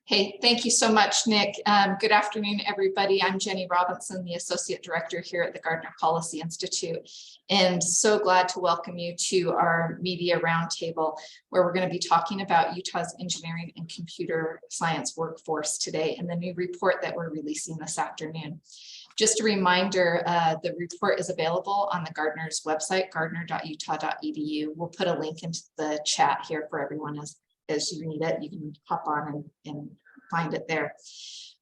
Hey, thank you so much, Nick. Good afternoon, everybody. I'm Jenny Robinson, the Associate Director here at the Gardner Policy Institute, and so glad to welcome you to our media roundtable, where we're going to be talking about Utah's engineering and computer science workforce today and the new report that we're releasing this afternoon. Just a reminder, the report is available on the Gardner's website, gardner.utah.edu. We'll put a link into the chat here for everyone as you need it. You can hop on and find it there.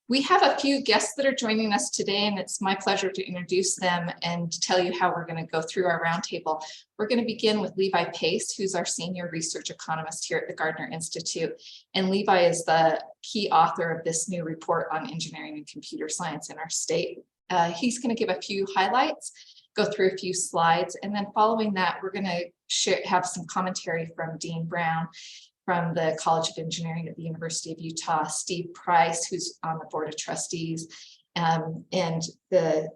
We have a few guests that are joining us today, and it's my pleasure to introduce them and tell you how we're going to go through our roundtable. We're going to begin with Levi Pace, who's our senior research economist here at the Gardner Institute. And Levi is the key author of this new report on engineering and computer science in our state. He's going to give a few highlights, go through a few slides, and then following that, we're going to have some commentary from Dean Brown from the College of Engineering at the University of Utah, Steve Price, who's on the Board of Trustees, and the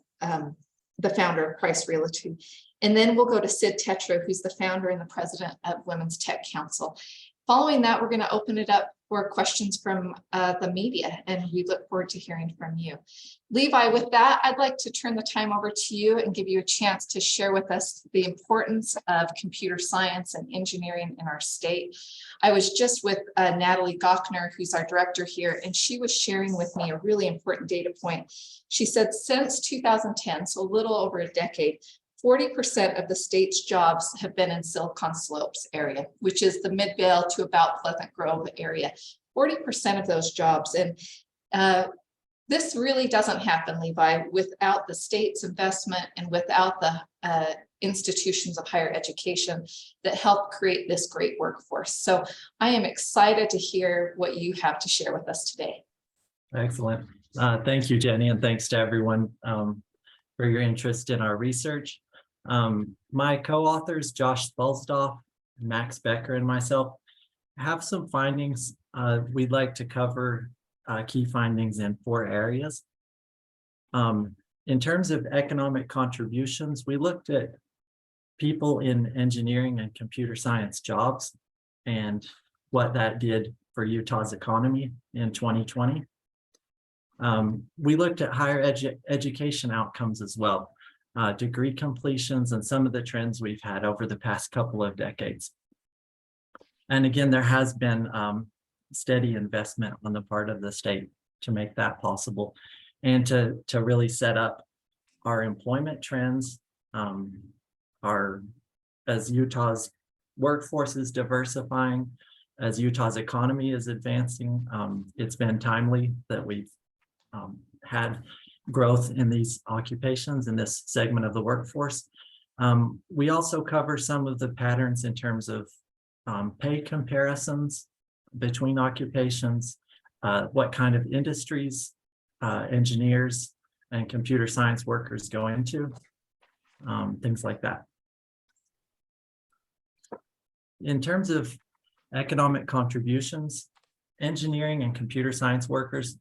founder of Price Realty. And then we'll go to Sid Tetra, who's the founder and the president of Women's Tech Council. Following that, we're going to open it up for questions from the media, and we look forward to hearing from you. Levi, with that, I'd like to turn the time over to you and give you a chance to share with us the importance of computer science and engineering in our state. I was just with Natalie Gardner, who's our director here, and she was sharing with me a really important data point. She said since 2010, so a little over a decade, 40% of the state's jobs have been in Silicon Slopes area, which is the Midvale to about Pleasant Grove area. 40% of those jobs. And this really doesn't happen, Levi, without the state's investment and without the institutions of higher education that help create this great workforce. So I am excited to hear what you have to share with us today. Excellent. Thank you, Jenny, and thanks to everyone for your interest in our research. My co-authors, Josh Spolsdorf, Max Becker, and myself have some findings. We'd like to cover key findings in 4 areas. In terms of economic contributions, we looked at people in engineering and computer science jobs and what that did for Utah's economy in 2020. We looked at higher education outcomes as well, degree completions, and some of the trends we've had over the past couple of decades. And again, there has been steady investment on the part of the state to make that possible and to really set up our employment trends, as Utah's workforce is diversifying, as Utah's economy is advancing. It's been timely that we've had growth in these occupations in this segment of the workforce. We also cover some of the patterns in terms of pay comparisons between occupations, what kind of industries engineers and computer science workers go into, things like that. In terms of economic contributions, engineering and computer science workers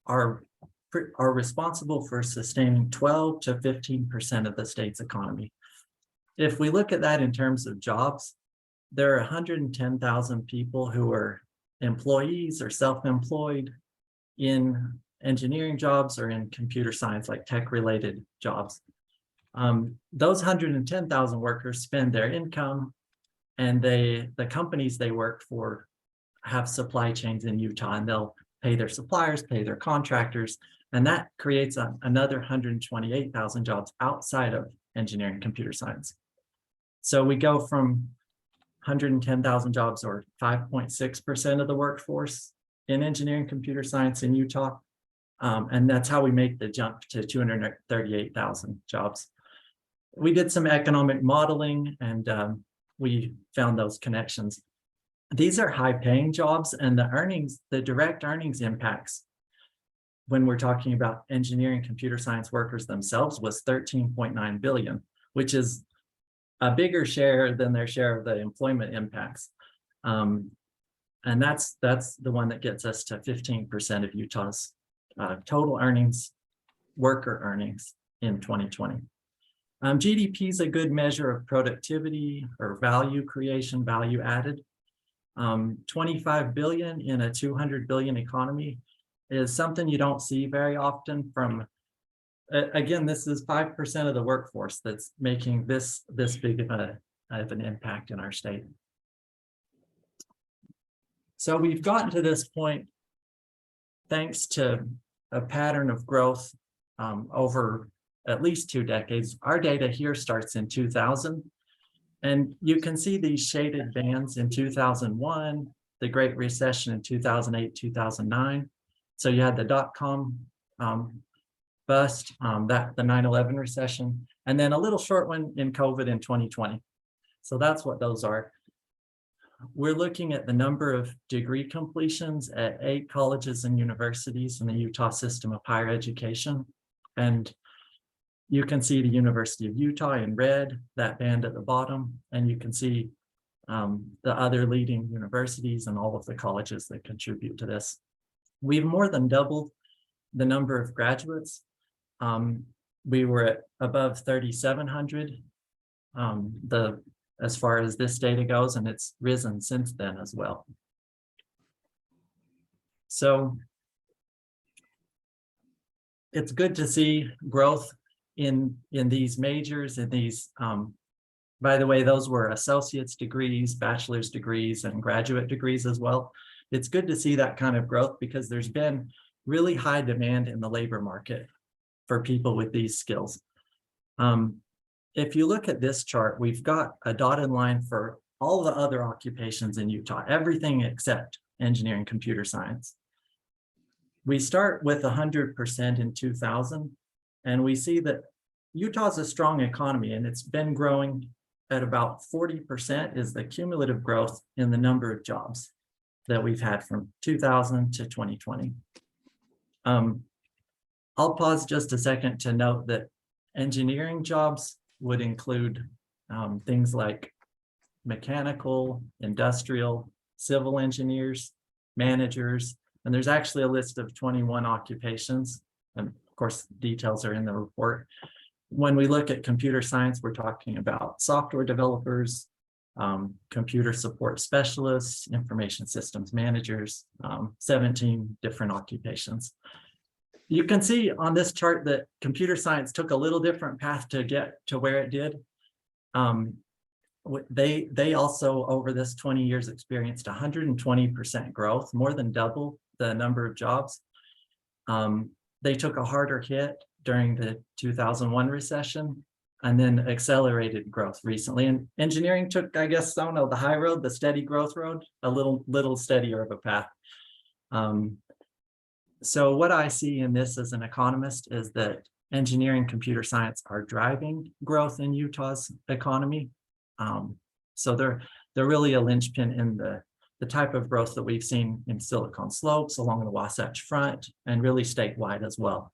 are responsible for sustaining 12 to 15% of the state's economy. If we look at that in terms of jobs, there are 110,000 people who are employees or self-employed in engineering jobs or in computer science, like tech-related jobs. Those 110,000 workers spend their income, and the companies they work for have supply chains in Utah, and they'll pay their suppliers, pay their contractors, and that creates another 128,000 jobs outside of engineering and computer science. So we go from 110,000 jobs, or 5.6% of the workforce, in engineering and computer science in Utah, and that's how we make the jump to 238,000 jobs. We did some economic modeling, and we found those connections. These are high-paying jobs, and the direct earnings impacts when we're talking about engineering computer science workers themselves was $13.9 billion, which is a bigger share than their share of the employment impacts. And that's the one that gets us to 15% of Utah's total earnings, worker earnings in 2020. GDP is a good measure of productivity or value creation, value added. 25 billion in a 200 billion economy is something you don't see very often from, again, this is 5% of the workforce that's making this big of an impact in our state. So we've gotten to this point thanks to a pattern of growth over at least 2 decades. Our data here starts in 2000, and you can see these shaded bands in 2001, the Great Recession in 2008, 2009. So you had the dot-com bust, the 9/11 recession, and then a little short one in COVID in 2020. So that's what those are. We're looking at the number of degree completions at 8 colleges and universities in the Utah system of higher education. And you can see the University of Utah in red, that band at the bottom, and you can see the other leading universities and all of the colleges that contribute to this. We've more than doubled the number of graduates. We were at above 3,700 as far as this data goes, and it's risen since then as well. So it's good to see growth in these majors, in these, by the way, those were associate's degrees, bachelor's degrees, and graduate degrees as well. It's good to see that kind of growth because there's been really high demand in the labor market for people with these skills. If you look at this chart, we've got a dotted line for all the other occupations in Utah, everything except engineering, computer science. We start with 100% in 2000, and we see that Utah's a strong economy, and it's been growing at about 40% is the cumulative growth in the number of jobs that we've had from 2000 to 2020. I'll pause just a second to note that engineering jobs would include things like mechanical, industrial, civil engineers, managers, and there's actually a list of 21 occupations. And of course, details are in the report. When we look at computer science, we're talking about software developers, computer support specialists, information systems managers, 17 different occupations. You can see on this chart that computer science took a little different path to get to where it did. They also, over this 20 years, experienced 120% growth, more than double the number of jobs. They took a harder hit during the 2001 recession and then accelerated growth recently. And engineering took, I guess, I don't know, the high road, the steady growth road, a little steadier of a path. So what I see in this as an economist is that engineering, computer science are driving growth in Utah's economy. So they're really a linchpin in the type of growth that we've seen in Silicon Slopes, along the Wasatch Front, and really statewide as well.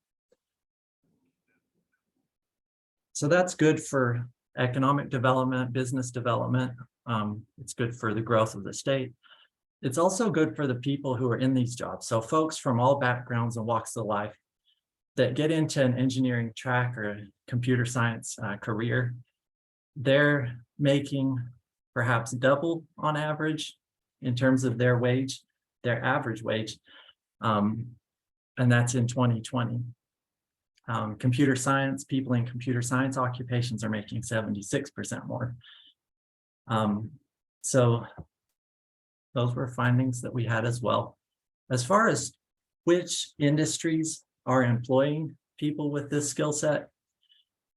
So that's good for economic development, business development. It's good for the growth of the state. It's also good for the people who are in these jobs. So folks from all backgrounds and walks of life that get into an engineering track or a computer science career, they're making perhaps double on average in terms of their wage, their average wage, and that's in 2020. Computer science, people in computer science occupations are making 76% more. So those were findings that we had as well. As far as which industries are employing people with this skill set,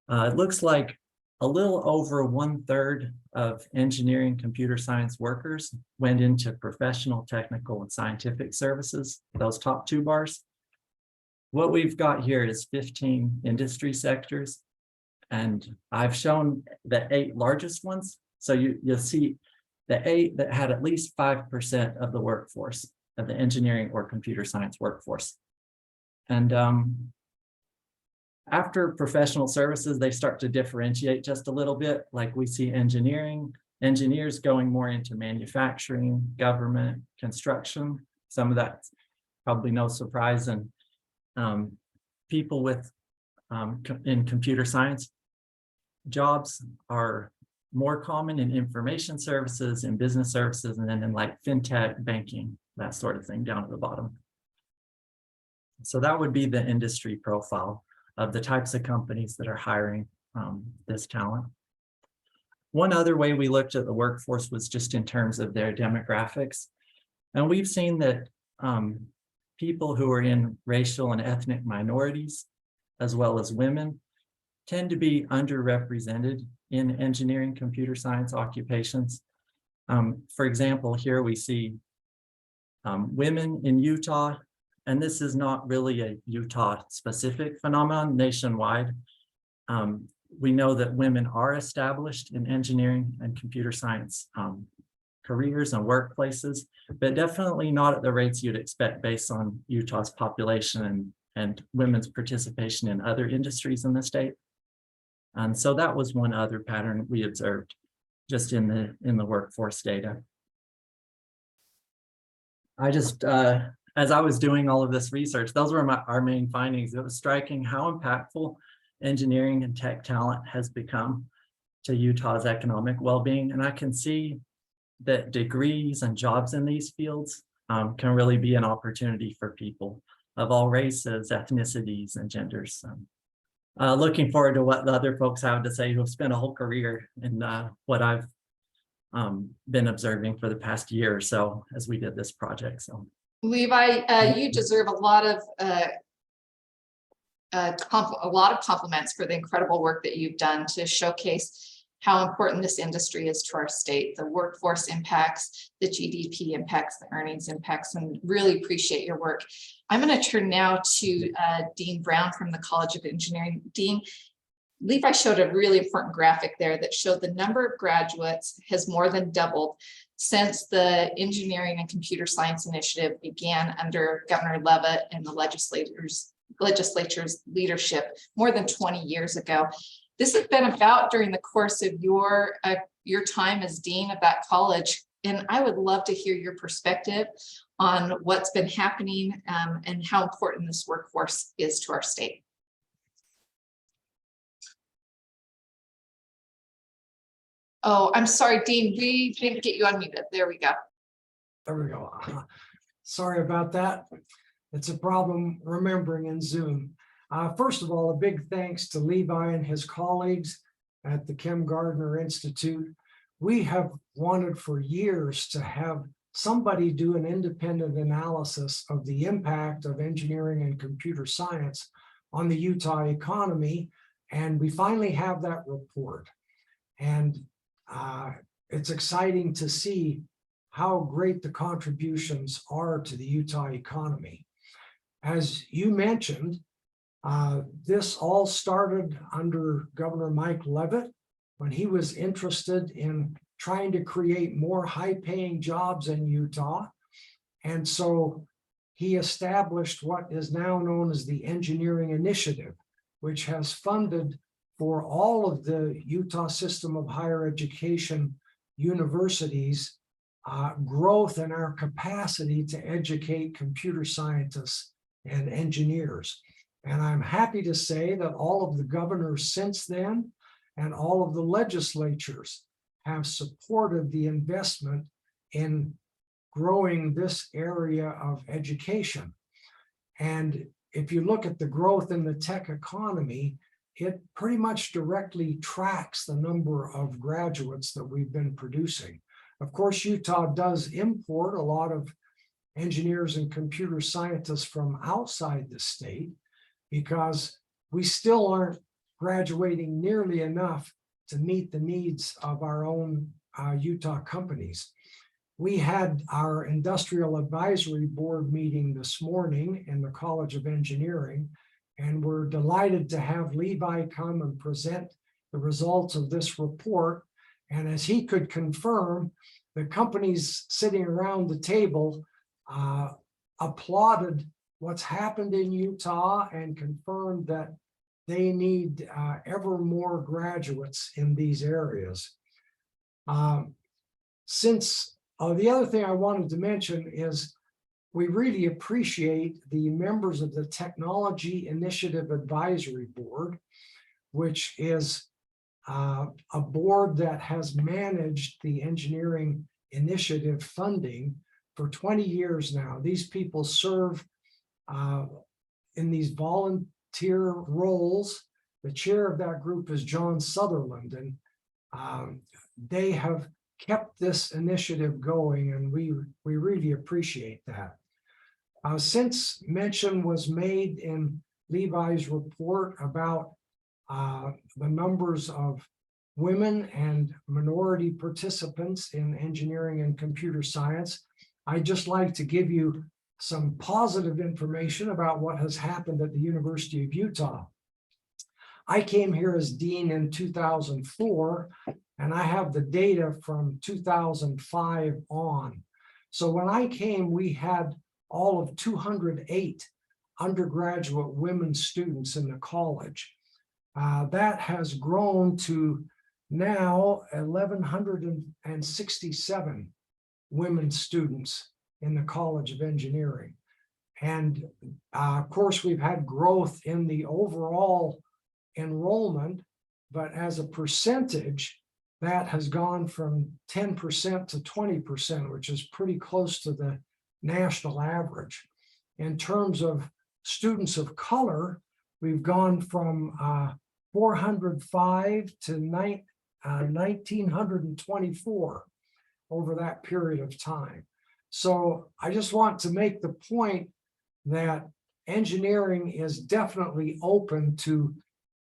it looks like a little over 1/3 of engineering computer science workers went into professional, technical, and scientific services, those top 2 bars. What we've got here is 15 industry sectors, and I've shown the 8 largest ones. So you'll see the 8 that had at least 5% of the workforce, of the engineering or computer science workforce. And after professional services, they start to differentiate just a little bit. Like we see engineers going more into manufacturing, government, construction. Some of that's probably no surprise. And people with in computer science jobs are more common in information services and business services, and then in like fintech, banking, that sort of thing down at the bottom. So that would be the industry profile of the types of companies that are hiring this talent. One other way we looked at the workforce was just in terms of their demographics. And we've seen that people who are in racial and ethnic minorities, as well as women, tend to be underrepresented in engineering computer science occupations. For example, here we see women in Utah, and this is not really a Utah specific phenomenon nationwide. We know that women are established in engineering and computer science careers and workplaces, but definitely not at the rates you'd expect based on Utah's population and women's participation in other industries in the state. And so that was one other pattern we observed just in the workforce data. I just, as I was doing all of this research, those were our main findings. It was striking how impactful engineering and tech talent has become to Utah's economic well-being. And I can see that degrees and jobs in these fields can really be an opportunity for people of all races, ethnicities, and genders. Looking forward to what the other folks have to say who have spent a whole career in what I've been observing for the past year or so as we did this project. So, Levi, you deserve a lot of compliments for the incredible work that you've done to showcase how important this industry is to our state, the workforce impacts, the GDP impacts, the earnings impacts, and really appreciate your work. I'm going to turn now to Dean Brown from the College of Engineering. Dean, Levi showed a really important graphic there that showed the number of graduates has more than doubled since the Engineering and Computer Science Initiative began under Governor Leavitt and the legislature's leadership more than 20 years ago. This has been about during the course of your time as dean of that college, and I would love to hear your perspective on what's been happening and how important this workforce is to our state. Oh, I'm sorry, Dean, we didn't get you unmuted. There we go. There we go. Sorry about that. It's a problem remembering in Zoom. First of all, a big thanks to Levi and his colleagues at the Gardner Institute. We have wanted for years to have somebody do an independent analysis of the impact of engineering and computer science on the Utah economy, and we finally have that report. And it's exciting to see how great the contributions are to the Utah economy. As you mentioned, this all started under Governor Mike Leavitt when he was interested in trying to create more high-paying jobs in Utah. And so he established what is now known as the Engineering Initiative, which has funded for all of the Utah system of higher education universities growth in our capacity to educate computer scientists and engineers. And I'm happy to say that all of the governors since then and all of the legislatures have supported the investment in growing this area of education. And if you look at the growth in the tech economy, it pretty much directly tracks the number of graduates that we've been producing. Of course, Utah does import a lot of engineers and computer scientists from outside the state, because we still aren't graduating nearly enough to meet the needs of our own Utah companies. We had our industrial advisory board meeting this morning in the College of Engineering, and we're delighted to have Levi come and present the results of this report. And as he could confirm, the companies sitting around the table applauded what's happened in Utah and confirmed that they need ever more graduates in these areas. The other thing I wanted to mention is we really appreciate the members of the Technology Initiative Advisory Board, which is a board that has managed the engineering initiative funding for 20 years now. These people serve in these volunteer roles. The chair of that group is John Sutherland, and they have kept this initiative going, and we really appreciate that. Since mention was made in Levi's report about the numbers of women and minority participants in engineering and computer science, I'd just like to give you some positive information about what has happened at the University of Utah. I came here as dean in 2004, and I have the data from 2005 on. So when I came, we had all of 208 undergraduate women students in the college. That has grown to now 1,167 women students in the College of Engineering. And of course, we've had growth in the overall enrollment, but as a percentage, that has gone from 10% to 20%, which is pretty close to the national average. In terms of students of color, we've gone from 405 to 1,924 over that period of time. So I just want to make the point that engineering is definitely open to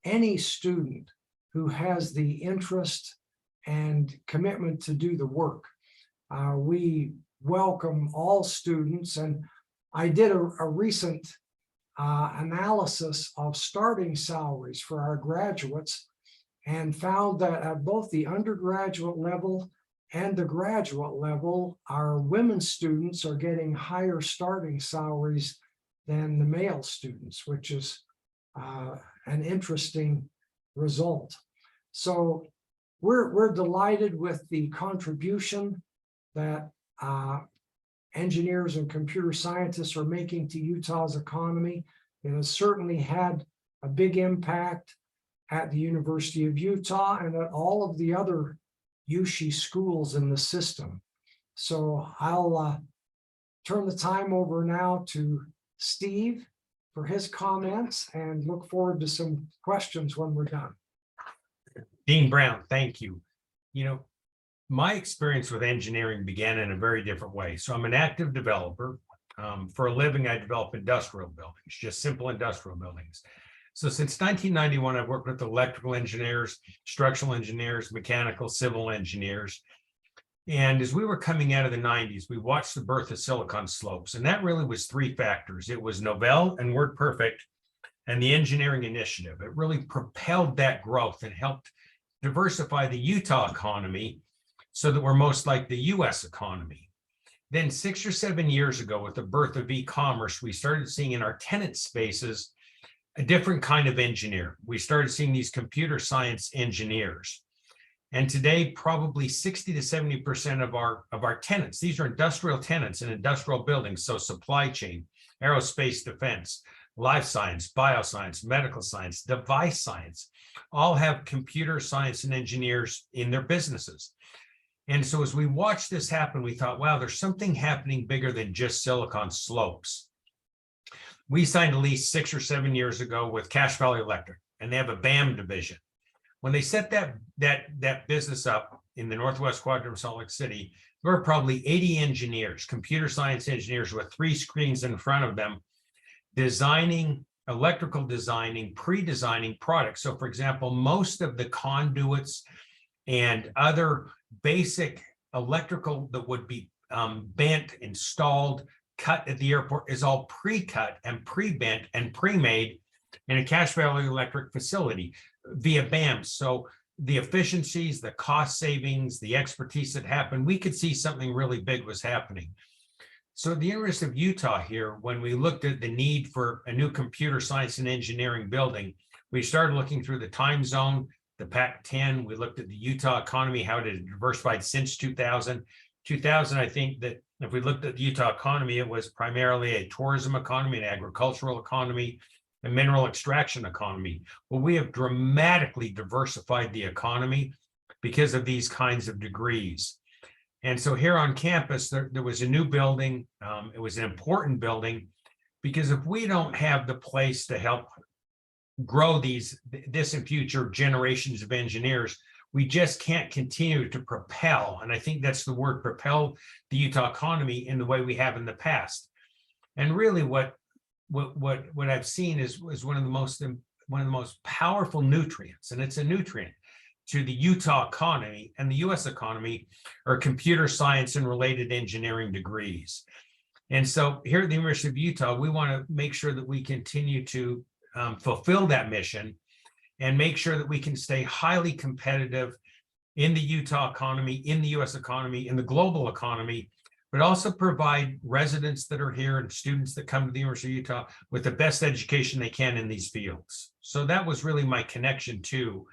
any student who has the interest and commitment to do the work. We welcome all students, and I did a recent analysis of starting salaries for our graduates and found that at both the undergraduate level and the graduate level, our women students are getting higher starting salaries than the male students, which is an interesting result. So we're delighted with the contribution that engineers and computer scientists are making to Utah's economy. It has certainly had a big impact at the University of Utah and at all of the other USHE schools in the system. So I'll turn the time over now to Steve for his comments and look forward to some questions when we're done. Dean Brown, thank you. You know, my experience with engineering began in a very different way. So I'm an active developer. For a living, I develop industrial buildings, just simple industrial buildings. So since 1991, I've worked with electrical engineers, structural engineers, mechanical, civil engineers. And as we were coming out of the 90s, we watched the birth of Silicon Slopes. And that really was three factors. It was Novell and WordPerfect and the engineering initiative. It really propelled that growth and helped diversify the Utah economy so that we're most like the US economy. Then 6 or 7 years ago, with the birth of e-commerce, we started seeing in our tenant spaces a different kind of engineer. We started seeing these computer science engineers. And today, probably 60 to 70% of our tenants, these are industrial tenants in industrial buildings, so supply chain, aerospace defense, life science, bioscience, medical science, device science, all have computer science and engineers in their businesses. And so as we watched this happen, we thought, wow, there's something happening bigger than just Silicon Slopes. We signed a lease 6 or 7 years ago with Cache Valley Electric, and they have a BAM division. When they set that business up in the Northwest Quadrant of Salt Lake City, there were probably 80 engineers, computer science engineers with 3 screens in front of them, designing, electrical designing, pre-designing products. So for example, most of the conduits and other basic electrical that would be bent, installed, cut at the airport is all pre-cut and pre-bent and pre-made in a Cache Valley Electric facility via BAM. So the efficiencies, the cost savings, the expertise that happened, we could see something really big was happening. So at the University of Utah here, when we looked at the need for a new computer science and engineering building, we started looking through the time zone, the Pac-10. We looked at the Utah economy, how it had diversified since 2000. 2000, I think that if we looked at the Utah economy, it was primarily a tourism economy, an agricultural economy. a mineral extraction economy. Well, we have dramatically diversified the economy because of these kinds of degrees. And so here on campus, there was a new building. It was an important building because if we don't have the place to help grow this and future generations of engineers, we just can't continue to propel. And I think that's the word, propel the Utah economy in the way we have in the past. And really what I've seen is one of the most powerful nutrients, and it's a nutrient to the Utah economy and the US economy, are computer science and related engineering degrees. And so here at the University of Utah, we want to make sure that we continue to fulfill that mission and make sure that we can stay highly competitive in the Utah economy, in the US economy, in the global economy, but also provide residents that are here and students that come to the University of Utah with the best education they can in these fields. So that was really my connection to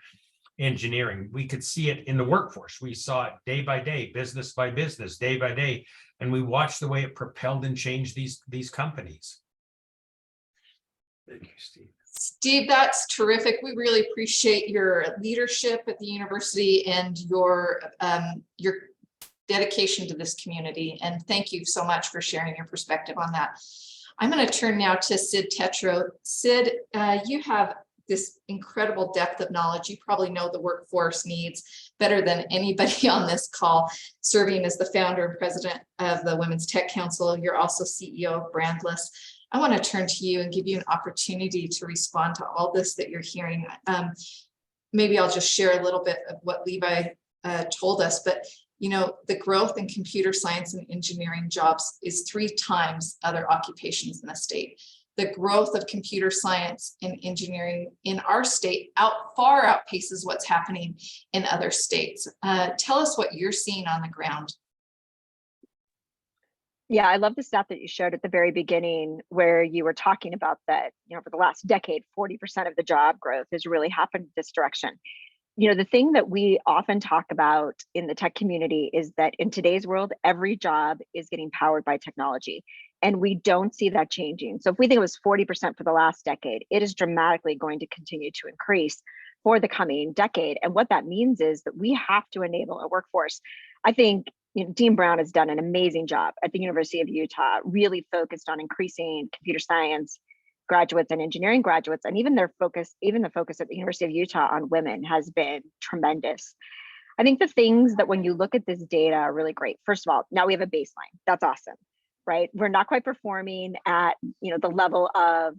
engineering. We could see it in the workforce. We saw it day by day, business by business, day by day, and we watched the way it propelled and changed these companies. Thank you, Steve. Steve, that's terrific. We really appreciate your leadership at the university and your dedication to this community. And thank you so much for sharing your perspective on that. I'm going to turn now to Sid Tetro. Sid, you have this incredible depth of knowledge. You probably know the workforce needs better than anybody on this call, serving as the founder and president of the Women's Tech Council. You're also CEO of Brandless. I want to turn to you and give you an opportunity to respond to all this that you're hearing. Maybe I'll just share a little bit of what Levi told us, but you know, the growth in computer science and engineering jobs is 3 times other occupations in the state. The growth of computer science and engineering in our state far outpaces what's happening in other states. Tell us what you're seeing on the ground. Yeah, I love the stat that you showed at the very beginning where you were talking about that, you know, for the last decade, 40% of the job growth has really happened this direction. You know, the thing that we often talk about in the tech community is that in today's world, every job is getting powered by technology, and we don't see that changing. So if we think it was 40% for the last decade, it is dramatically going to continue to increase for the coming decade. And what that means is that we have to enable a workforce. I think Dean Brown has done an amazing job at the University of Utah, really focused on increasing computer science graduates and engineering graduates, and even the focus at the University of Utah on women has been tremendous. I think the things that when you look at this data are really great. First of all, now we have a baseline. That's awesome, right? We're not quite performing at the level of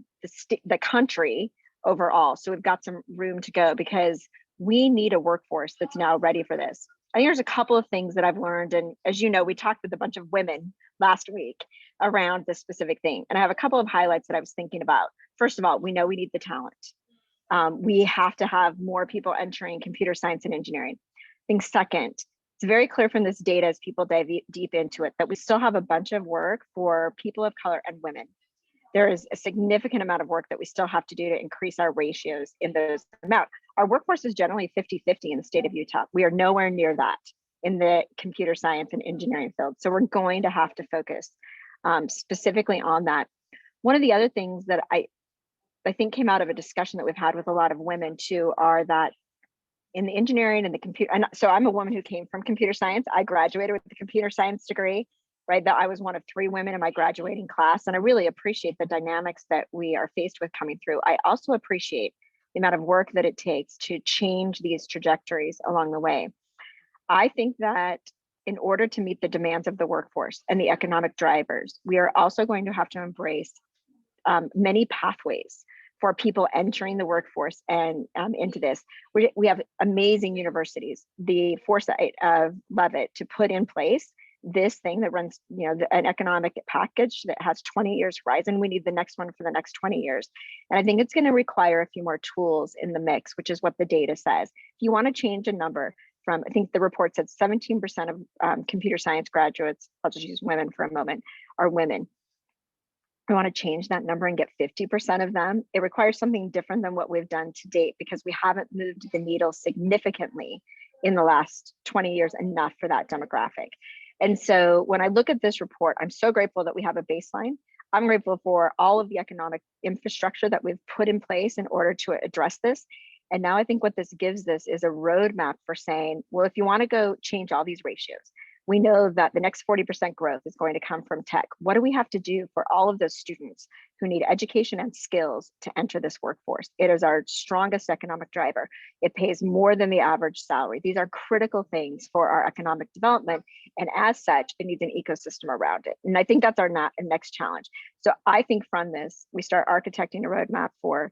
the country overall. So we've got some room to go because we need a workforce that's now ready for this. I think there's a couple of things that I've learned. And as you know, we talked with a bunch of women last week around this specific thing. And I have a couple of highlights that I was thinking about. First of all, we know we need the talent. We have to have more people entering computer science and engineering. I think second, it's very clear from this data as people dive deep into it that we still have a bunch of work for people of color and women. There is a significant amount of work that we still have to do to increase our ratios in those amount. Our workforce is generally 50-50 in the state of Utah. We are nowhere near that in the computer science and engineering field. So we're going to have to focus specifically on that. One of the other things that I think came out of a discussion that we've had with a lot of women too are that in the engineering and the computer, and so I'm a woman who came from computer science. I graduated with a computer science degree, right? That I was one of 3 women in my graduating class. And I really appreciate the dynamics that we are faced with coming through. I also appreciate the amount of work that it takes to change these trajectories along the way. I think that in order to meet the demands of the workforce and the economic drivers, we are also going to have to embrace many pathways for people entering the workforce and into this. We have amazing universities, the foresight of Levitt to put in place this thing that runs, an economic package that has 20 years horizon. We need the next one for the next 20 years. And I think it's going to require a few more tools in the mix, which is what the data says. If you want to change a number from, I think the report said 17% of computer science graduates, I'll just use women for a moment, are women. We want to change that number and get 50% of them. It requires something different than what we've done to date because we haven't moved the needle significantly in the last 20 years enough for that demographic. And so when I look at this report, I'm so grateful that we have a baseline. I'm grateful for all of the economic infrastructure that we've put in place in order to address this. And now I think what this gives us is a roadmap for saying, well, if you want to go change all these ratios, we know that the next 40% growth is going to come from tech. What do we have to do for all of those students who need education and skills to enter this workforce? It is our strongest economic driver. It pays more than the average salary. These are critical things for our economic development. And as such, it needs an ecosystem around it. And I think that's our next challenge. So I think from this, we start architecting a roadmap for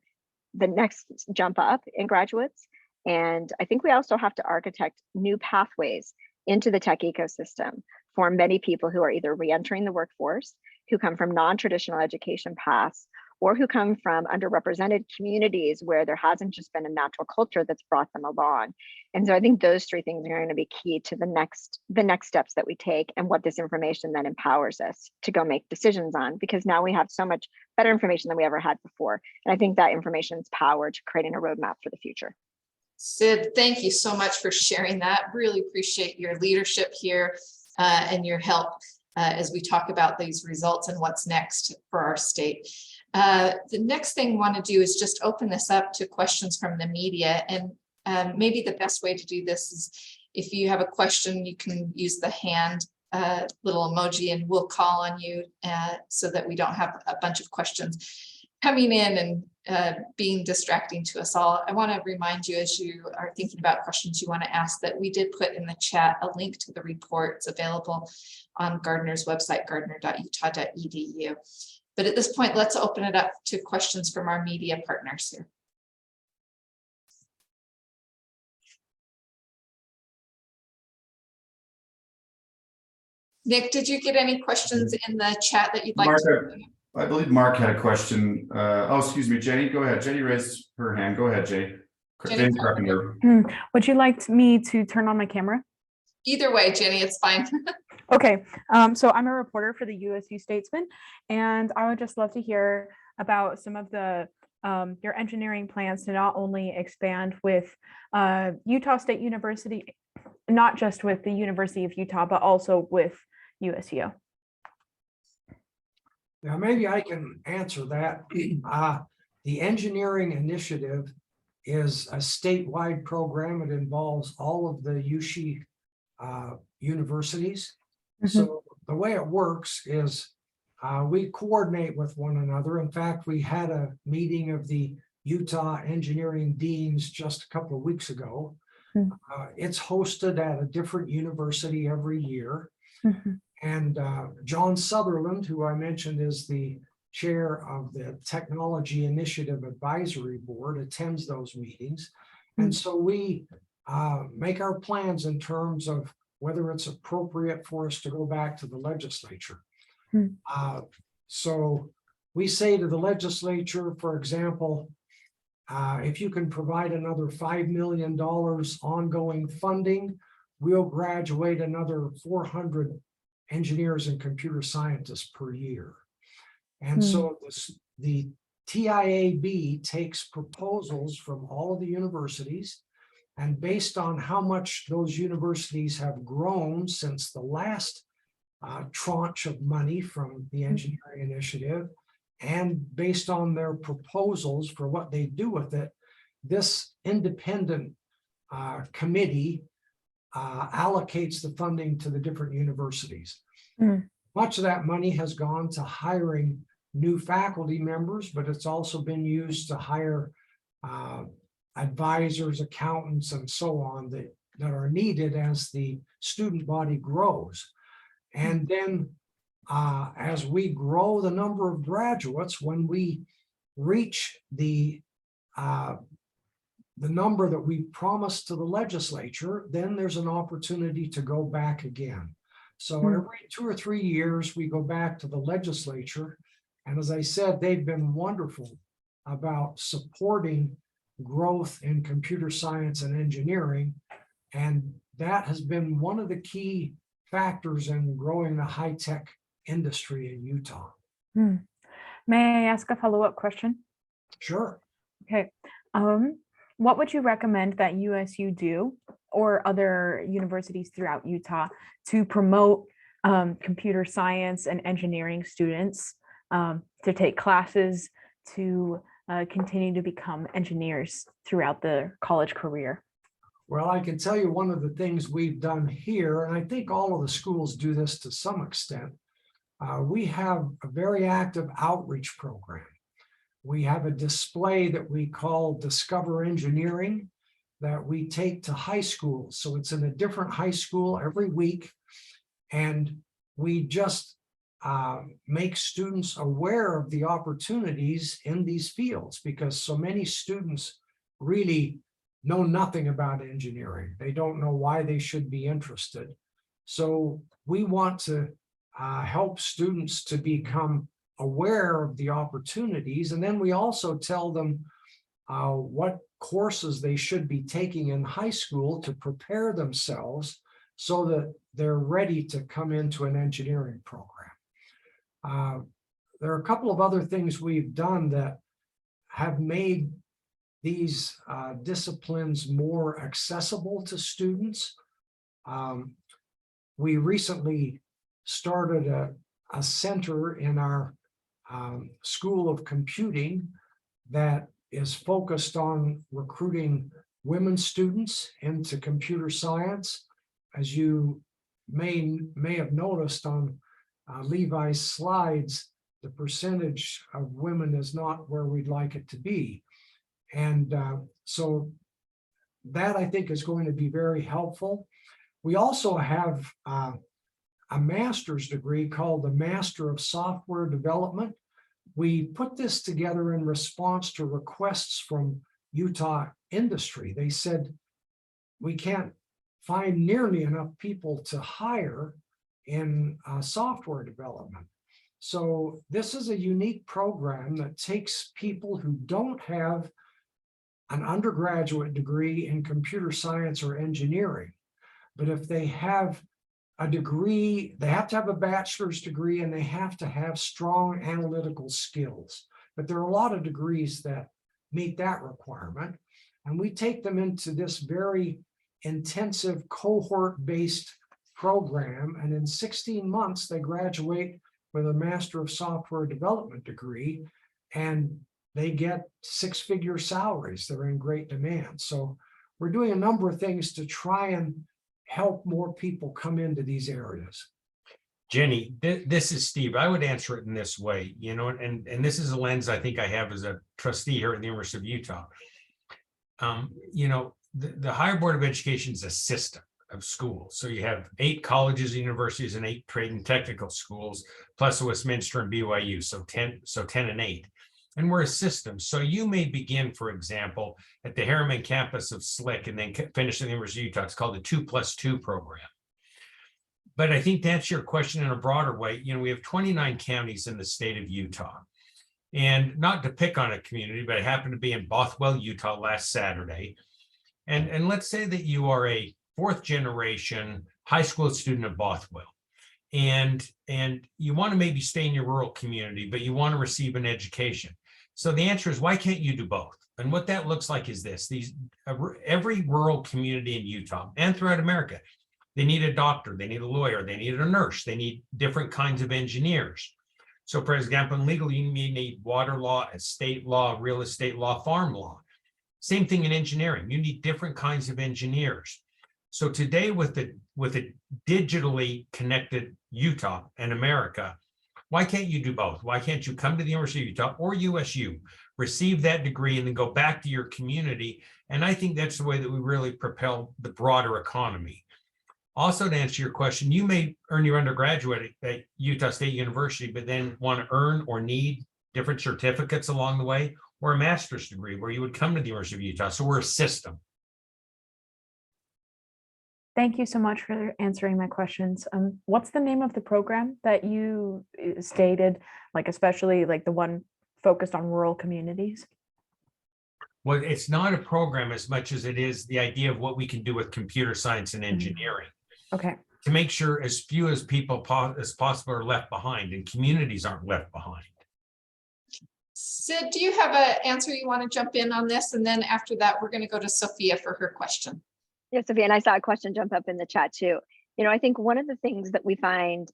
the next jump up in graduates. And I think we also have to architect new pathways into the tech ecosystem for many people who are either re-entering the workforce, who come from non-traditional education paths, or who come from underrepresented communities where there hasn't just been a natural culture that's brought them along. And so I think those three things are going to be key to the next steps that we take, and what this information then empowers us to go make decisions on, because now we have so much better information than we ever had before. And I think that information's power to creating a roadmap for the future. Sid, thank you so much for sharing that. Really appreciate your leadership here and your help as we talk about these results and what's next for our state. The next thing I want to do is just open this up to questions from the media. And maybe the best way to do this is, if you have a question, you can use the hand little emoji and we'll call on you so that we don't have a bunch of questions coming in and being distracting to us all. I want to remind you, as you are thinking about questions you want to ask, that we did put in the chat a link to the report. It's available on Gardner's website, gardner.utah.edu. But at this point, let's open it up to questions from our media partners here. Nick, did you get any questions in the chat that you'd like to? I believe Mark had a question. Oh, excuse me, Jenny, go ahead. Jenny raised her hand. Go ahead, Jay. Jenny, would you like me to turn on my camera? Either way, Jenny, it's fine. Okay, so I'm a reporter for the USU Statesman, and I would just love to hear about some of the your engineering plans to not only expand with Utah State University, not just with the University of Utah, but also with USU. Now, maybe I can answer that. The engineering initiative is a statewide program. It involves all of the USU universities. So the way it works is we coordinate with one another. In fact, we had a meeting of the Utah engineering deans just a couple of weeks ago. It's hosted at a different university every year. And John Sutherland, who I mentioned is the chair of the Technology Initiative Advisory Board, attends those meetings. And so we make our plans in terms of whether it's appropriate for us to go back to the legislature. So we say to the legislature, for example, if you can provide another $5 million ongoing funding, we'll graduate another 400 engineers and computer scientists per year. And so the TIAB takes proposals from all of the universities, and based on how much those universities have grown since the last tranche of money from the engineering initiative, and based on their proposals for what they do with it, this independent committee allocates the funding to the different universities. Much of that money has gone to hiring new faculty members, but it's also been used to hire advisors, accountants, and so on that are needed as the student body grows. And then as we grow the number of graduates, when we reach the number that we promised to the legislature, then there's an opportunity to go back again. So every 2 or 3 years, we go back to the legislature. And as I said, they've been wonderful about supporting growth in computer science and engineering. And that has been one of the key factors in growing the high-tech industry in Utah. May I ask a follow-up question? Sure. Okay. What would you recommend that USU do, or other universities throughout Utah, to promote computer science and engineering students to take classes, to continue to become engineers throughout the college career? Well, I can tell you one of the things we've done here, and I think all of the schools do this to some extent. We have a very active outreach program. We have a display that we call Discover Engineering that we take to high schools. So it's in a different high school every week. And we just make students aware of the opportunities in these fields, because so many students really know nothing about engineering. They don't know why they should be interested. So we want to help students to become aware of the opportunities. And then we also tell them what courses they should be taking in high school to prepare themselves so that they're ready to come into an engineering program. There are a couple of other things we've done that have made these disciplines more accessible to students. We recently started a center in our School of Computing that is focused on recruiting women students into computer science. As you may have noticed on Levi's slides, the percentage of women is not where we'd like it to be. And so that, I think, is going to be very helpful. We also have a master's degree called the Master of Software Development. We put this together in response to requests from Utah industry. They said, we can't find nearly enough people to hire in software development. So this is a unique program that takes people who don't have an undergraduate degree in computer science or engineering, but if they have a degree, they have to have a bachelor's degree and they have to have strong analytical skills. But there are a lot of degrees that meet that requirement. And we take them into this very intensive cohort-based program. And in 16 months, they graduate with a Master of Software Development degree, and they get six-figure salaries. They're in great demand. So we're doing a number of things to try and help more people come into these areas. Jenny, this is Steve. I would answer it in this way, and this is a lens I think I have as a trustee here at the University of Utah. The Higher Board of Education is a system of schools. So you have 8 colleges and universities and 8 trade and technical schools, plus Westminster and BYU, so 10 and 8. And we're a system. So you may begin, for example, at the Harriman campus of SLIC and then finish at the University of Utah. It's called the 2+2 program. But I think to answer your question in a broader way, we have 29 counties in the state of Utah. And not to pick on a community, but I happened to be in Bothwell, Utah last Saturday. And let's say that you are a 4th generation high school student of Bothwell. And you want to maybe stay in your rural community, but you want to receive an education. So the answer is, why can't you do both? And what that looks like is this: every rural community in Utah and throughout America, they need a doctor, they need a lawyer, they need a nurse, they need different kinds of engineers. So for example, in legal, you need water law, estate law, real estate law, farm law. Same thing in engineering. You need different kinds of engineers. So today, with a digitally connected Utah and America, why can't you do both? Why can't you come to the University of Utah or USU, receive that degree, and then go back to your community? And I think that's the way that we really propel the broader economy. Also, to answer your question, you may earn your undergraduate at Utah State University, but then want to earn or need different certificates along the way, or a master's degree where you would come to the University of Utah. So we're a system. Thank you so much for answering my questions. What's the name of the program that you stated, especially the one focused on rural communities? Well, it's not a program as much as it is the idea of what we can do with computer science and engineering. Okay. To make sure as few as people as possible are left behind and communities aren't left behind. Sid, do you have an answer you want to jump in on this? And then after that, we're going to go to Sophia for her question. Yes, Sophia, and I saw a question jump up in the chat too. I think one of the things that we find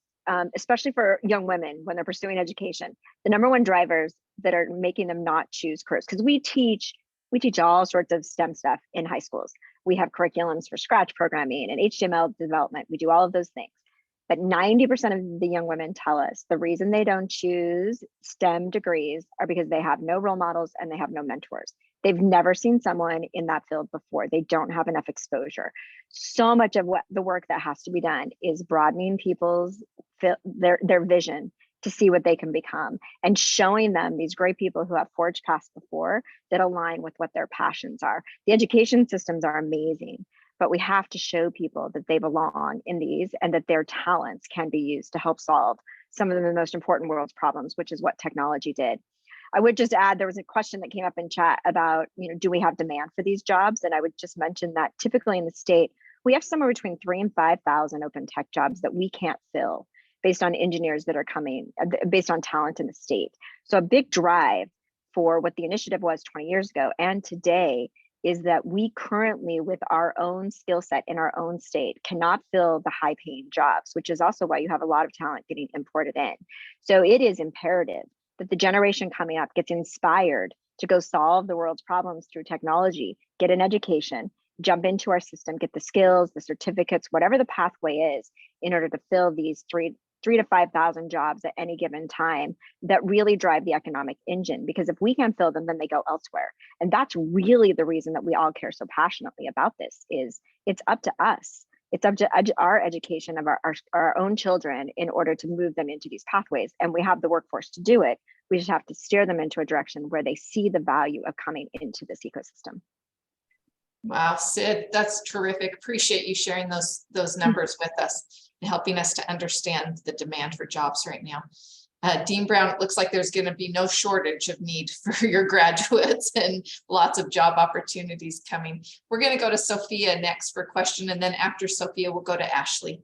especially for young women when they're pursuing education, the number one drivers that are making them not choose careers, because we teach all sorts of STEM stuff in high schools. We have curriculums for Scratch programming and HTML development. We do all of those things. But 90% of the young women tell us the reason they don't choose STEM degrees are because they have no role models and they have no mentors. They've never seen someone in that field before. They don't have enough exposure. So much of what the work that has to be done is broadening people's their vision to see what they can become and showing them these great people who have forged paths before that align with what their passions are. The education systems are amazing, but we have to show people that they belong in these and that their talents can be used to help solve some of the most important world's problems, which is what technology did. I would just add, there was a question that came up in chat about, do we have demand for these jobs? And I would just mention that typically in the state, we have somewhere between 3,000 and 5,000 open tech jobs that we can't fill based on engineers that are coming, based on talent in the state. So a big drive for what the initiative was 20 years ago and today is that we currently, with our own skill set in our own state, cannot fill the high paying jobs, which is also why you have a lot of talent getting imported in. So it is imperative that the generation coming up gets inspired to go solve the world's problems through technology, get an education, jump into our system, get the skills, the certificates, whatever the pathway is, in order to fill these 3,000 to 5,000 jobs at any given time that really drive the economic engine. Because if we can't fill them, then they go elsewhere. And that's really the reason that we all care so passionately about this. Is it's up to us. It's up to our education of our own children in order to move them into these pathways. And we have the workforce to do it. We just have to steer them into a direction where they see the value of coming into this ecosystem. Wow, Sid, that's terrific. Appreciate you sharing those numbers with us and helping us to understand the demand for jobs right now. Dean Brown, it looks like there's going to be no shortage of need for your graduates and lots of job opportunities coming. We're going to go to Sophia next for a question, and then after Sophia, we'll go to Ashley.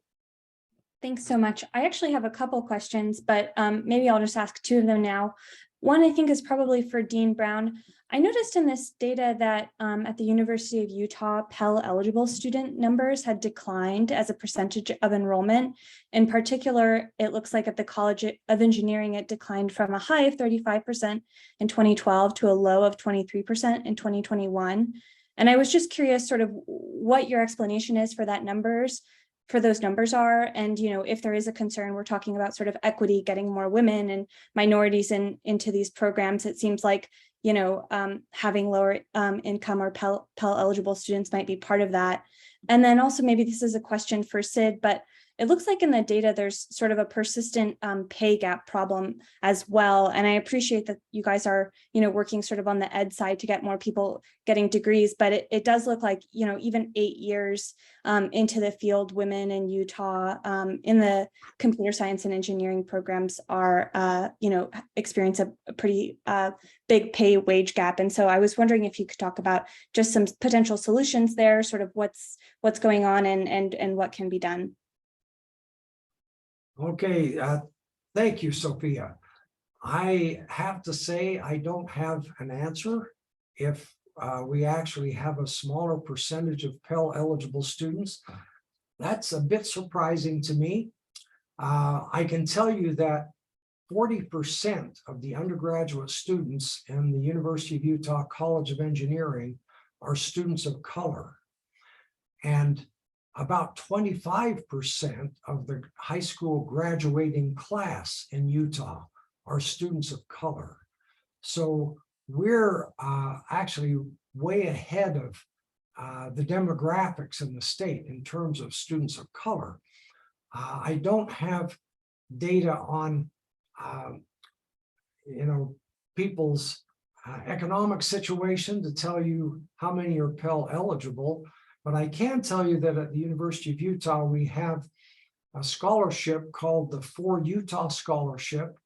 Thanks so much. I actually have a couple questions, but maybe I'll just ask two of them now. One, I think, is probably for Dean Brown. I noticed in this data that at the University of Utah, Pell eligible student numbers had declined as a percentage of enrollment. In particular, it looks like at the College of Engineering, it declined from a high of 35% in 2012 to a low of 23% in 2021. And I was just curious sort of what your explanation is for those numbers are. And, if there is a concern, we're talking about sort of equity, getting more women and minorities into these programs. It seems like, having lower income or Pell eligible students might be part of that. And then also maybe this is a question for Sid, but it looks like in the data, there's sort of a persistent pay gap problem as well. And I appreciate that you guys are, working sort of on the ed side to get more people getting degrees, but it does look like, even 8 years into the field, women in Utah in the computer science and engineering programs are, experience a pretty big pay wage gap. And so I was wondering if you could talk about just some potential solutions there, sort of what's going on and what can be done. Okay, thank you, Sophia. I have to say I don't have an answer if we actually have a smaller percentage of Pell eligible students. That's a bit surprising to me. I can tell you that 40% of the undergraduate students in the University of Utah College of Engineering are students of color. And about 25% of the high school graduating class in Utah are students of color. So we're actually way ahead of the demographics in the state in terms of students of color. I don't have data on, people's economic situation to tell you how many are Pell eligible. But I can tell you that at the University of Utah, we have a scholarship called the For Utah Scholarship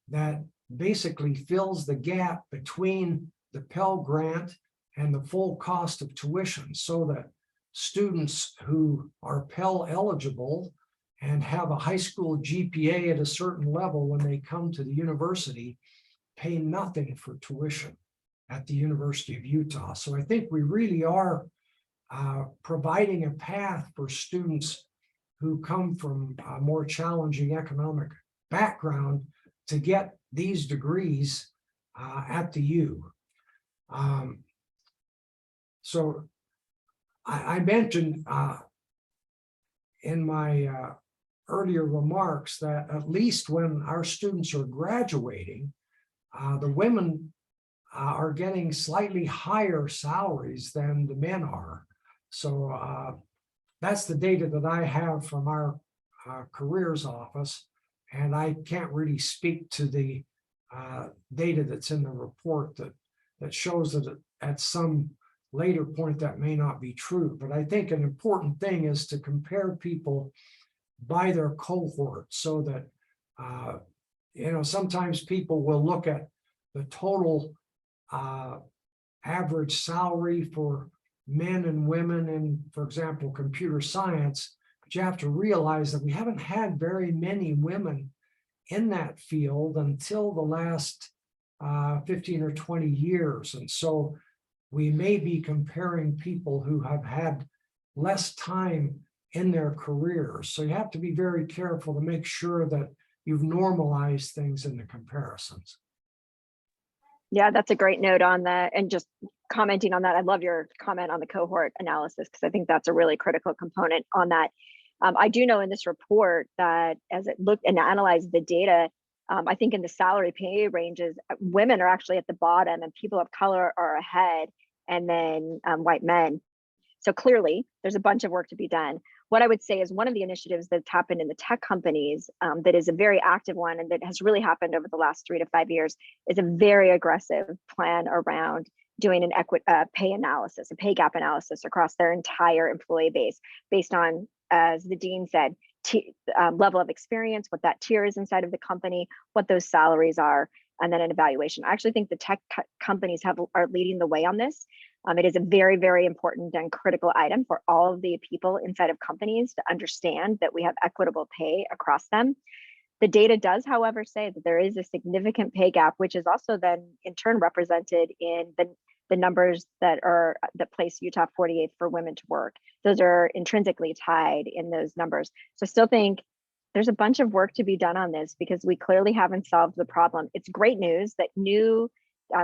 that basically fills the gap between the Pell Grant and the full cost of tuition, so that students who are Pell eligible and have a high school GPA at a certain level when they come to the university pay nothing for tuition at the University of Utah. So I think we really are providing a path for students who come from a more challenging economic background to get these degrees at the U. So I mentioned in my earlier remarks that at least when our students are graduating, the women are getting slightly higher salaries than the men are. So that's the data that I have from our careers office. And I can't really speak to the data that's in the report that shows that at some later point that may not be true. But I think an important thing is to compare people by their cohort so that, sometimes people will look at the total average salary for men and women in, for example, computer science, but you have to realize that we haven't had very many women in that field until the last 15 or 20 years. And so we may be comparing people who have had less time in their careers. So you have to be very careful to make sure that you've normalized things in the comparisons. Yeah, that's a great note on that. And just commenting on that, I love your comment on the cohort analysis, because I think that's a really critical component on that. I do know in this report that as it looked and analyzed the data, I think in the salary pay ranges, women are actually at the bottom and people of color are ahead, and then white men. So clearly there's a bunch of work to be done. What I would say is one of the initiatives that's happened in the tech companies that is a very active one and that has really happened over the last 3 to 5 years is a very aggressive plan around doing an pay analysis, a pay gap analysis across their entire employee base based on, as the dean said, level of experience, what that tier is inside of the company, what those salaries are, and then an evaluation. I actually think the tech companies are leading the way on this. It is a very, very important and critical item for all of the people inside of companies to understand that we have equitable pay across them. The data does, however, say that there is a significant pay gap, which is also then in turn represented in the numbers that place Utah 48th for women to work. Those are intrinsically tied in those numbers. So I still think there's a bunch of work to be done on this because we clearly haven't solved the problem. It's great news that new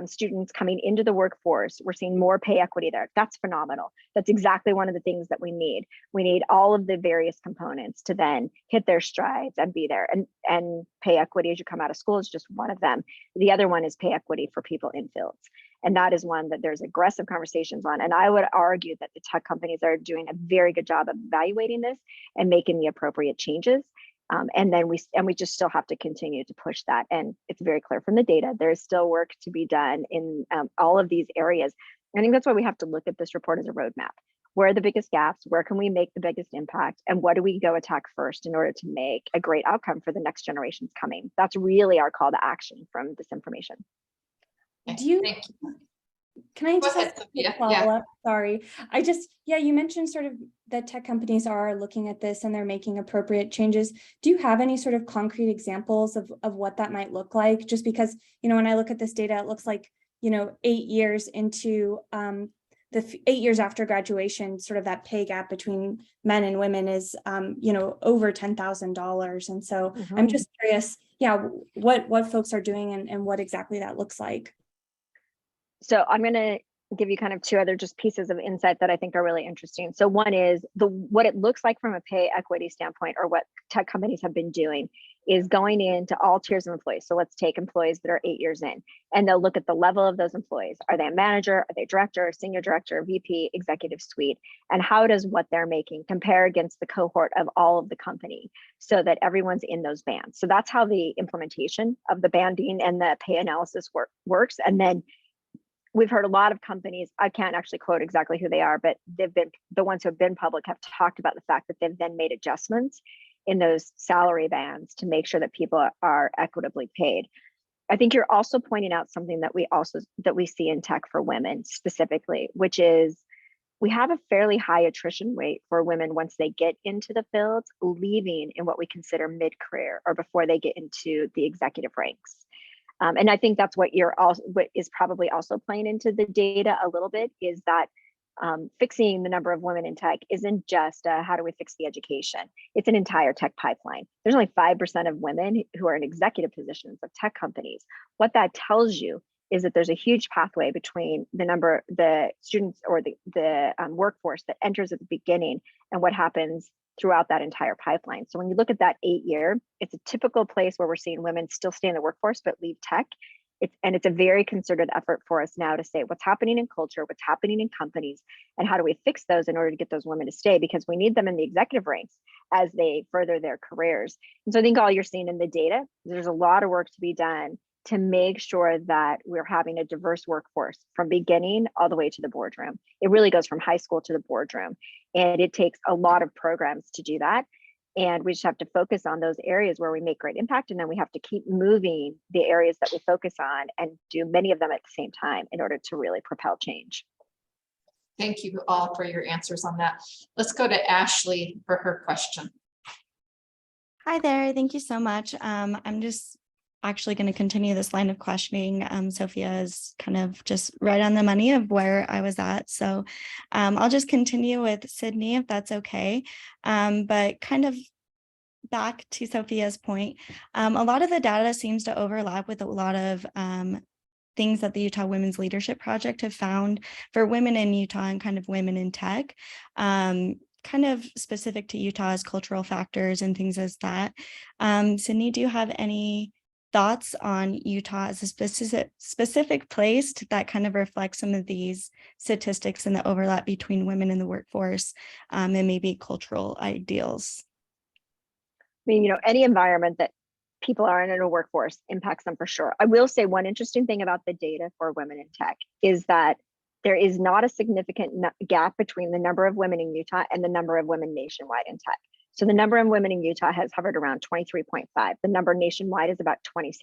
students coming into the workforce, we're seeing more pay equity there. That's phenomenal. That's exactly one of the things that we need. We need all of the various components to then hit their strides and be there. And pay equity as you come out of school is just one of them. The other one is pay equity for people in fields. And that is one that there's aggressive conversations on. And I would argue that the tech companies are doing a very good job of evaluating this and making the appropriate changes. And then we just still have to continue to push that. And it's very clear from the data, there's still work to be done in all of these areas. I think that's why we have to look at this report as a roadmap. Where are the biggest gaps? Where can we make the biggest impact? And what do we go attack first in order to make a great outcome for the next generations coming? That's really our call to action from this information. Do you, Thank you. can I Go just ahead, ask a Sophia. quick follow-up? Sorry. You mentioned sort of that tech companies are looking at this and they're making appropriate changes. Do you have any sort of concrete examples of what that might look like? Just because, when I look at this data, it looks like, 8 years into the 8 years after graduation, sort of that pay gap between men and women is, over $10,000. And so I'm just curious, what folks are doing and what exactly that looks like. So I'm going to give you kind of 2 other just pieces of insight that I think are really interesting. So one is what it looks like from a pay equity standpoint, or what tech companies have been doing is going into all tiers of employees. So let's take employees that are 8 years in, and they'll look at the level of those employees. Are they a manager? Are they director, senior director, VP, executive suite? And how does what they're making compare against the cohort of all of the company so that everyone's in those bands? So that's how the implementation of the banding and the pay analysis works. And then we've heard a lot of companies, I can't actually quote exactly who they are, but they've been, the ones who have been public have talked about the fact that they've then made adjustments in those salary bands to make sure that people are equitably paid. I think you're also pointing out something that we see in tech for women specifically, which is we have a fairly high attrition rate for women once they get into the fields, leaving in what we consider mid-career or before they get into the executive ranks. And I think that's what is probably also playing into the data a little bit, is that fixing the number of women in tech isn't just how do we fix the education. It's an entire tech pipeline. There's only 5% of women who are in executive positions of tech companies. What that tells you is that there's a huge pathway between the students or the workforce that enters at the beginning and what happens throughout that entire pipeline. So when you look at that 8-year, it's a typical place where we're seeing women still stay in the workforce but leave tech. It's a very concerted effort for us now to say what's happening in culture, what's happening in companies, and how do we fix those in order to get those women to stay, because we need them in the executive ranks as they further their careers. And so I think all you're seeing in the data, there's a lot of work to be done to make sure that we're having a diverse workforce from beginning all the way to the boardroom. It really goes from high school to the boardroom, and it takes a lot of programs to do that. And we just have to focus on those areas where we make great impact. And then we have to keep moving the areas that we focus on and do many of them at the same time in order to really propel change. Thank you all for your answers on that. Let's go to Ashley for her question. Hi there. Thank you so much. I'm just actually going to continue this line of questioning. Sophia is kind of just right on the money of where I was at. So I'll just continue with Sydney, if that's okay. But kind of back to Sophia's point, a lot of the data seems to overlap with a lot of things that the Utah Women's Leadership Project have found for women in Utah and kind of women in tech. Kind of specific to Utah's cultural factors and things as that. Sydney, do you have any thoughts on Utah as a specific place that kind of reflects some of these statistics and the overlap between women in the workforce and maybe cultural ideals? I mean, any environment that people are in a workforce impacts them for sure. I will say one interesting thing about the data for women in tech is that there is not a significant gap between the number of women in Utah and the number of women nationwide in tech. So the number of women in Utah has hovered around 23.5. The number nationwide is about 26%.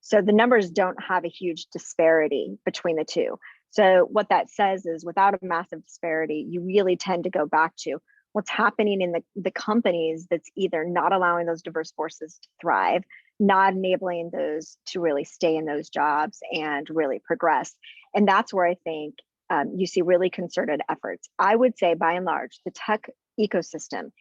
So the numbers don't have a huge disparity between the two. So what that says is without a massive disparity, you really tend to go back to what's happening in the companies that's either not allowing those diverse forces to thrive, not enabling those to really stay in those jobs and really progress. And that's where I think you see really concerted efforts. I would say by and large, the tech ecosystem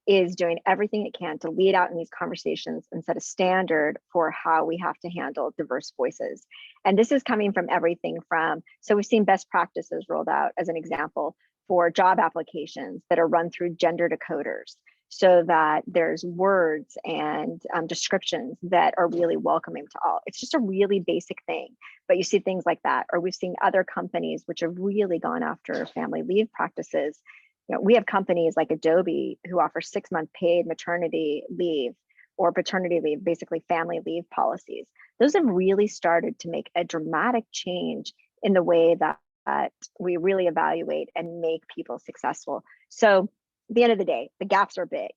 is doing everything it can to lead out in these conversations and set a standard for how we have to handle diverse voices. And this is coming from everything from, so we've seen best practices rolled out as an example for job applications that are run through gender decoders so that there's words and descriptions that are really welcoming to all. It's just a really basic thing, but you see things like that. Or we've seen other companies which have really gone after family leave practices. We have companies like Adobe who offer 6-month paid maternity leave or paternity leave, basically family leave policies. Those have really started to make a dramatic change in the way that we really evaluate and make people successful. So at the end of the day, the gaps are big.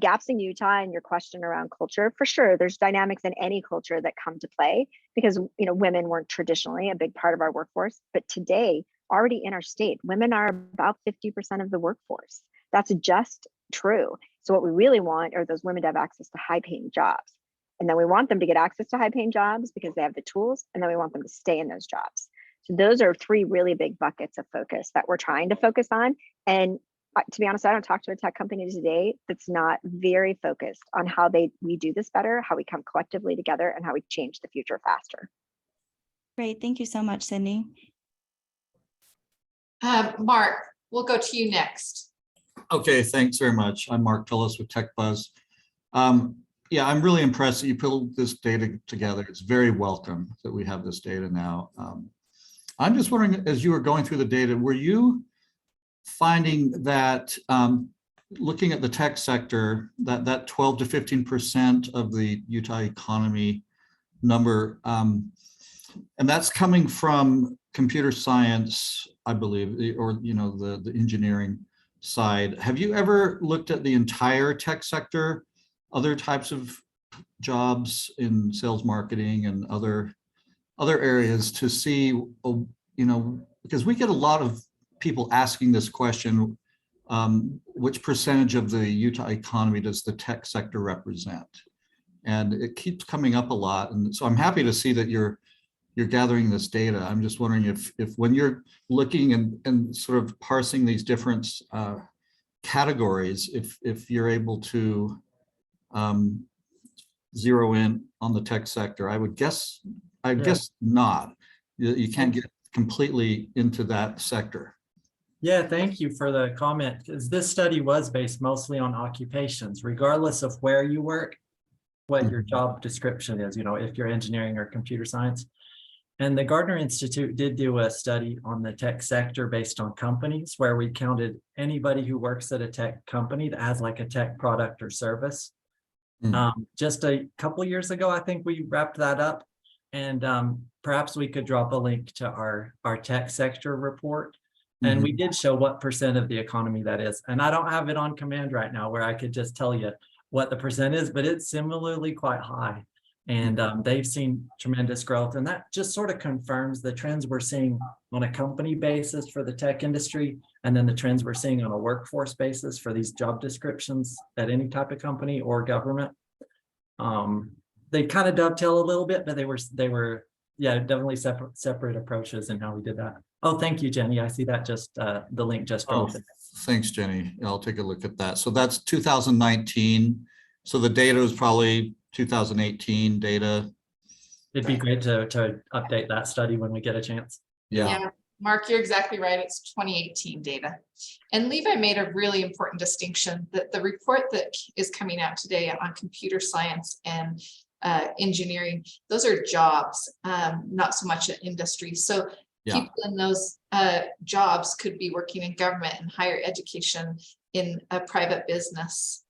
Gaps in Utah and your question around culture, for sure, there's dynamics in any culture that come to play because women weren't traditionally a big part of our workforce, but today, already in our state, women are about 50% of the workforce. That's just true. So what we really want are those women to have access to high-paying jobs. And then we want them to get access to high-paying jobs because they have the tools, and then we want them to stay in those jobs. So those are 3 really big buckets of focus that we're trying to focus on. And to be honest, I don't talk to a tech company today that's not very focused on how we do this better, how we come collectively together, and how we change the future faster. Great. Thank you so much, Sydney. Mark, we'll go to you next. Okay, thanks very much. I'm Mark Tullis with TechBuzz. Yeah, I'm really impressed that you pulled this data together. It's very welcome that we have this data now. I'm just wondering, as you were going through the data, were you finding that looking at the tech sector, that 12 to 15% of the Utah economy number, and that's coming from computer science, I believe, or the engineering side. Have you ever looked at the entire tech sector, other types of jobs in sales, marketing, and other areas to see, because we get a lot of people asking this question, which percentage of the Utah economy does the tech sector represent? And it keeps coming up a lot. And so I'm happy to see that you're you're gathering this data. I'm just wondering if when you're looking and sort of parsing these different categories, if you're able to zero in on the tech sector. I guess not. You can't get completely into that sector. Yeah, thank you for the comment, because this study was based mostly on occupations, regardless of where you work, what your job description is, if you're engineering or computer science. And the Gardner Institute did do a study on the tech sector based on companies, where we counted anybody who works at a tech company that has like a tech product or service. Just a couple of years ago, I think we wrapped that up, and perhaps we could drop a link to our tech sector report. And we did show what percent of the economy that is. And I don't have it on command right now where I could just tell you what the percent is, but it's similarly quite high. And they've seen tremendous growth. And that just sort of confirms the trends we're seeing on a company basis for the tech industry, and then the trends we're seeing on a workforce basis for these job descriptions at any type of company or government. They kind of dovetail a little bit, but they were definitely separate approaches in how we did that. Oh, thank you, Jenny. I see that just the link just opened. Thanks, Jenny. I'll take a look at that. So that's 2019. So the data is probably 2018 data. It'd be great to update that study when we get a chance. Yeah, Mark, you're exactly right. It's 2018 data. And Levi made a really important distinction that the report that is coming out today on computer science and engineering, those are jobs, not so much an industry. So people in those jobs could be working in government and higher education, in a private business.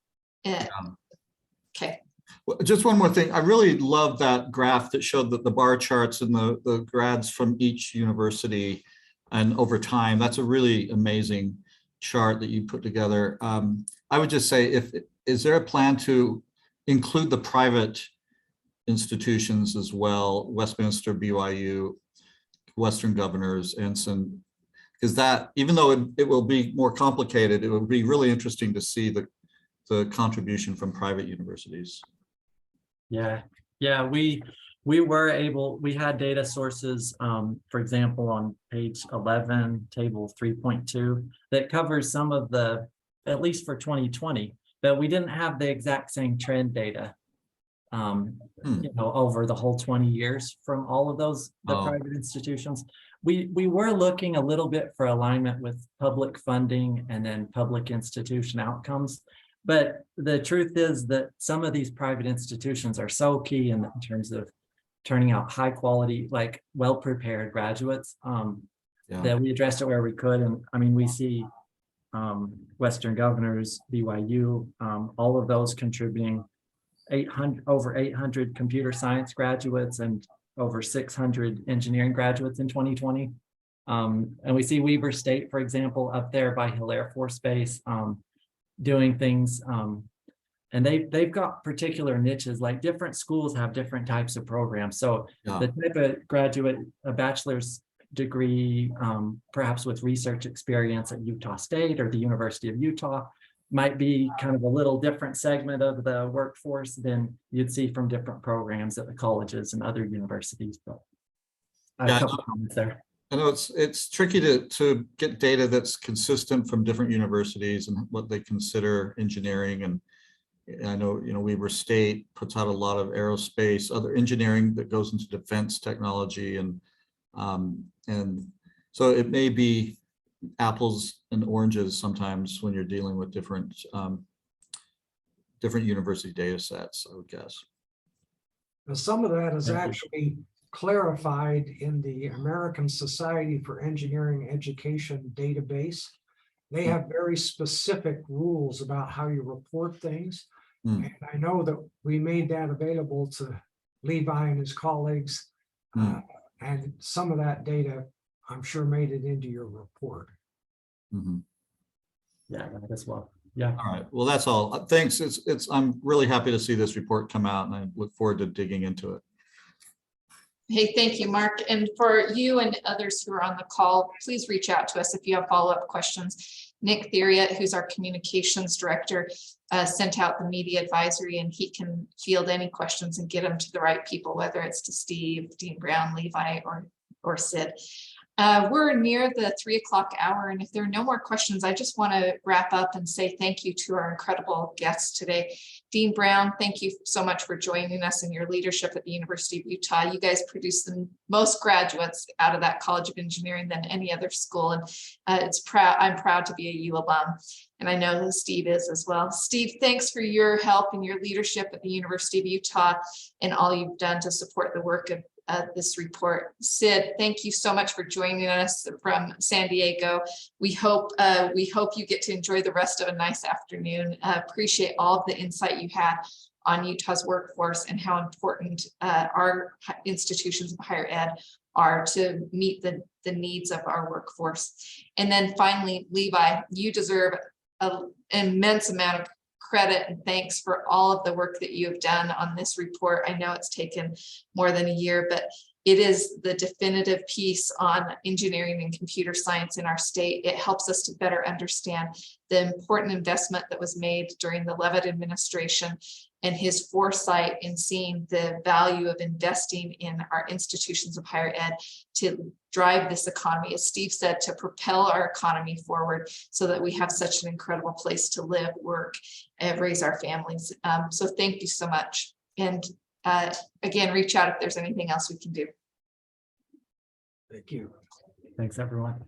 Okay. Well, just one more thing. I really love that graph that showed that the bar charts and the grads from each university and over time. That's a really amazing chart that you put together. I would just say, is there a plan to include the private institutions as well, Westminster, BYU, Western Governors, and some, because that, even though it will be more complicated, it will be really interesting to see the contribution from private universities. Yeah, we had data sources, for example, on page 11, table 3.2, that covers some of the, at least for 2020, but we didn't have the exact same trend data over the whole 20 years from all of those private institutions. We were looking a little bit for alignment with public funding and then public institution outcomes, but the truth is that some of these private institutions are so key in terms of turning out high quality, like well-prepared graduates, that we addressed it where we could. And I mean, we see Western Governors, BYU, all of those contributing over 800 computer science graduates and over 600 engineering graduates in 2020. And we see Weber State, for example, up there by Hill Air Force Base, doing things. And they've got particular niches, like different schools have different types of programs. So the type of graduate, a bachelor's degree, perhaps with research experience at Utah State or the University of Utah, might be kind of a little different segment of the workforce than you'd see from different programs at the colleges and other universities. But a couple comments there. I know it's tricky to get data that's consistent from different universities and what they consider engineering. And I know, Weber State puts out a lot of aerospace, other engineering that goes into defense technology, and so it may be apples and oranges sometimes when you're dealing with different university data sets, I would guess. Now, some of that is actually clarified in the American Society for Engineering Education database. They have very specific rules about how you report things. And I know that we made that available to Levi and his colleagues. And some of that data, I'm sure, made it into your report. Yeah, that as well. Yeah. All right. Well, that's all. Thanks. I'm really happy to see this report come out, and I look forward to digging into it. Hey, thank you, Mark. And for you and others who are on the call, please reach out to us if you have follow-up questions. Nick Theriot, who's our communications director, sent out the media advisory, and he can field any questions and get them to the right people, whether it's to Steve, Dean Brown, Levi, or Sid. We're near the 3 o'clock hour, and if there are no more questions, I just want to wrap up and say thank you to our incredible guests today. Dean Brown, thank you so much for joining us and your leadership at the University of Utah. You guys produce the most graduates out of that College of Engineering than any other school, and I'm proud to be a U alum, and I know that Steve is as well. Steve, thanks for your help and your leadership at the University of Utah and all you've done to support the work of this report. Sid, thank you so much for joining us from San Diego. We hope you get to enjoy the rest of a nice afternoon. Appreciate all of the insight you had on Utah's workforce and how important our institutions of higher ed are to meet the needs of our workforce. And then finally, Levi, you deserve an immense amount of credit and thanks for all of the work that you have done on this report. I know it's taken more than a year, but it is the definitive piece on engineering and computer science in our state. It helps us to better understand the important investment that was made during the Leavitt administration and his foresight in seeing the value of investing in our institutions of higher ed to drive this economy, as Steve said, to propel our economy forward so that we have such an incredible place to live, work, and raise our families. So thank you so much. And again, reach out if there's anything else we can do. Thank you. Thanks, everyone.